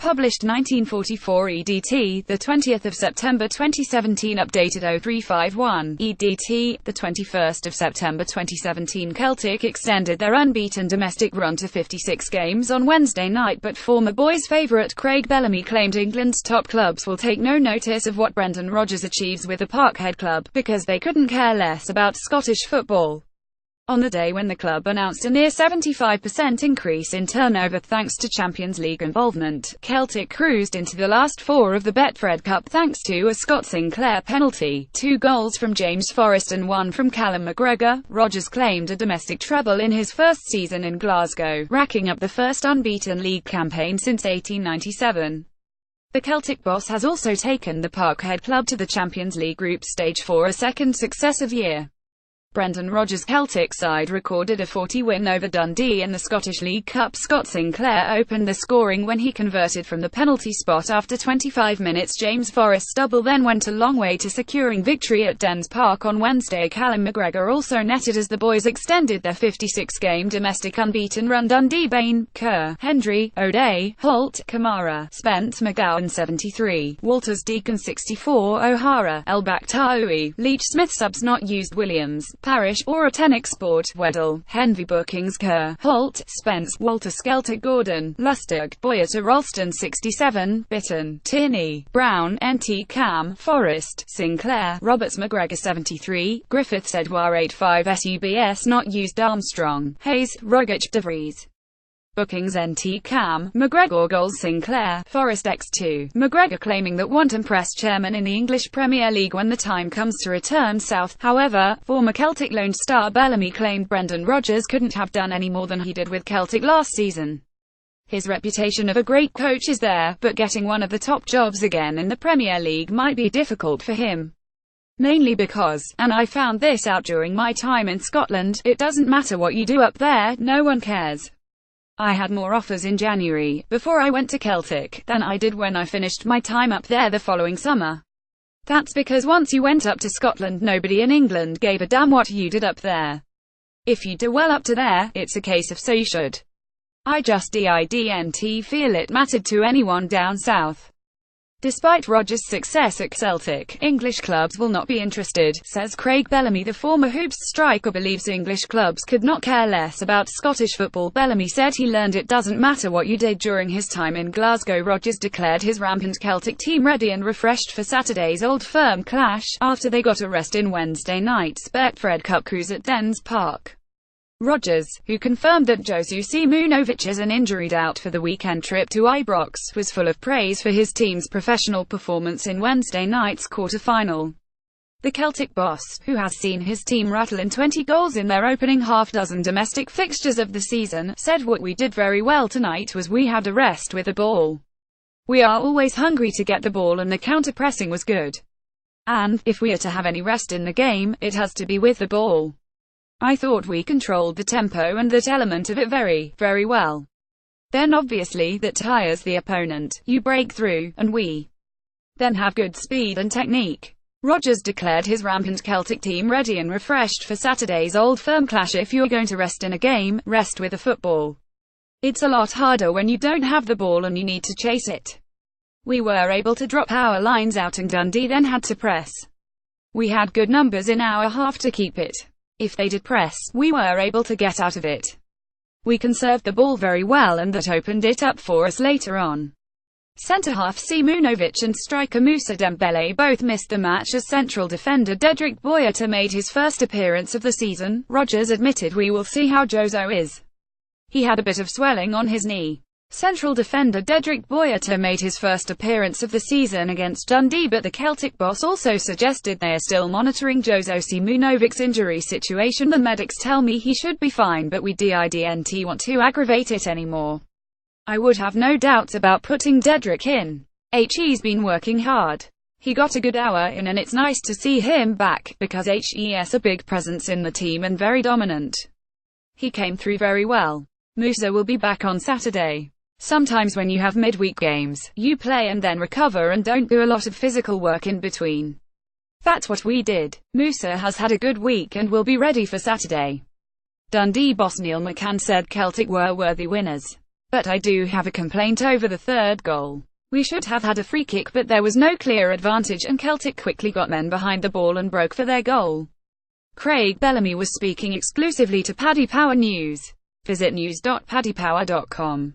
Published 1944 EDT, the 20th of September 2017. Updated 0351 EDT, the 21st of September 2017. Celtic extended their unbeaten domestic run to 56 games on Wednesday night, but former boys' favourite Craig Bellamy claimed England's top clubs will take no notice of what Brendan Rodgers achieves with the Parkhead club, because they couldn't care less about Scottish football. On the day when the club announced a near 75% increase in turnover thanks to Champions League involvement, Celtic cruised into the last four of the Betfred Cup thanks to a Scott Sinclair penalty, 2 goals from James Forrest and 1 from Callum McGregor. Rodgers claimed a domestic treble in his first season in Glasgow, racking up the first unbeaten league campaign since 1897. The Celtic boss has also taken the Parkhead club to the Champions League group stage for a second successive year. Brendan Rodgers' Celtic side recorded a 40 win over Dundee in the Scottish League Cup. Scott Sinclair opened the scoring when he converted from the penalty spot after 25 minutes. James Forrest's double then went a long way to securing victory at Dens Park on Wednesday. Callum McGregor also netted as the boys extended their 56-game domestic unbeaten run. Dundee: Bain, Kerr, Hendry, O'Day, Holt, Kamara, Spence, McGowan 73, Walters, Deacon 64, O'Hara, El Bakhtaoui, Leach, Smith. Subs not used: Williams, Parish, Orotenic Sport, Weddle, Henvey. Bookings: Kerr, Holt, Spence, Walter, Celtic: Gordon, Lustig, Boyata, Ralston 67, Bitton, Tierney, Brown, NT Cam, Forrest, Sinclair, Roberts, McGregor 73, Griffiths, Edouard 85, Subs not used: Armstrong, Hayes, Rogic, De Vries. Bookings: NT Cam, McGregor. Goals: Sinclair, Forrest x2. McGregor claiming that won't impress chairman in the English Premier League when the time comes to return south. However, former Celtic lone star Bellamy claimed Brendan Rodgers couldn't have done any more than he did with Celtic last season. His reputation of a great coach is there, but getting one of the top jobs again in the Premier League might be difficult for him. Mainly because, and I found this out during my time in Scotland, it doesn't matter what you do up there, no one cares. I had more offers in January, before I went to Celtic, than I did when I finished my time up there the following summer. That's because once you went up to Scotland, nobody in England gave a damn what you did up there. If you do well up to there, it's a case of so you should. I just didn't feel it mattered to anyone down south. Despite Rodgers' success at Celtic, English clubs will not be interested, says Craig Bellamy. The former Hoops striker believes English clubs could not care less about Scottish football. Bellamy said he learned it doesn't matter what you did during his time in Glasgow. Rodgers declared his rampant Celtic team ready and refreshed for Saturday's Old Firm clash, after they got a rest in Wednesday night's Betfred Cup cruise at Dens Park. Rodgers, who confirmed that Josu Simunovic is an injured out for the weekend trip to Ibrox, was full of praise for his team's professional performance in Wednesday night's quarter-final. The Celtic boss, who has seen his team rattle in 20 goals in their opening half-dozen domestic fixtures of the season, said what we did very well tonight was we had a rest with the ball. We are always hungry to get the ball and the counter-pressing was good. And, if we are to have any rest in the game, it has to be with the ball. I thought we controlled the tempo and that element of it very, very well. Then obviously that tires the opponent, you break through, and we then have good speed and technique. Rodgers declared his rampant Celtic team ready and refreshed for Saturday's Old Firm clash. If you're going to rest in a game, rest with the football. It's a lot harder when you don't have the ball and you need to chase it. We were able to drop our lines out and Dundee then had to press. We had good numbers in our half to keep it. If they did press, we were able to get out of it. We conserved the ball very well and that opened it up for us later on. Centre-half Simunovic and striker Moussa Dembele both missed the match as central defender Dedryck Boyata made his first appearance of the season. Rodgers admitted we will see how Jozo is. He had a bit of swelling on his knee. Central defender Dedryck Boyata made his first appearance of the season against Dundee, but the Celtic boss also suggested they are still monitoring Jozo Simunovic's injury situation. The medics tell me he should be fine, but we didn't want to aggravate it anymore. I would have no doubts about putting Dedryck in. He's been working hard. He got a good hour in and it's nice to see him back, because he's a big presence in the team and very dominant. He came through very well. Moussa will be back on Saturday. Sometimes when you have midweek games, you play and then recover and don't do a lot of physical work in between. That's what we did. Moussa has had a good week and will be ready for Saturday. Dundee boss Neil McCann said Celtic were worthy winners. But I do have a complaint over the third goal. We should have had a free kick, but there was no clear advantage and Celtic quickly got men behind the ball and broke for their goal. Craig Bellamy was speaking exclusively to Paddy Power News. Visit news.paddypower.com.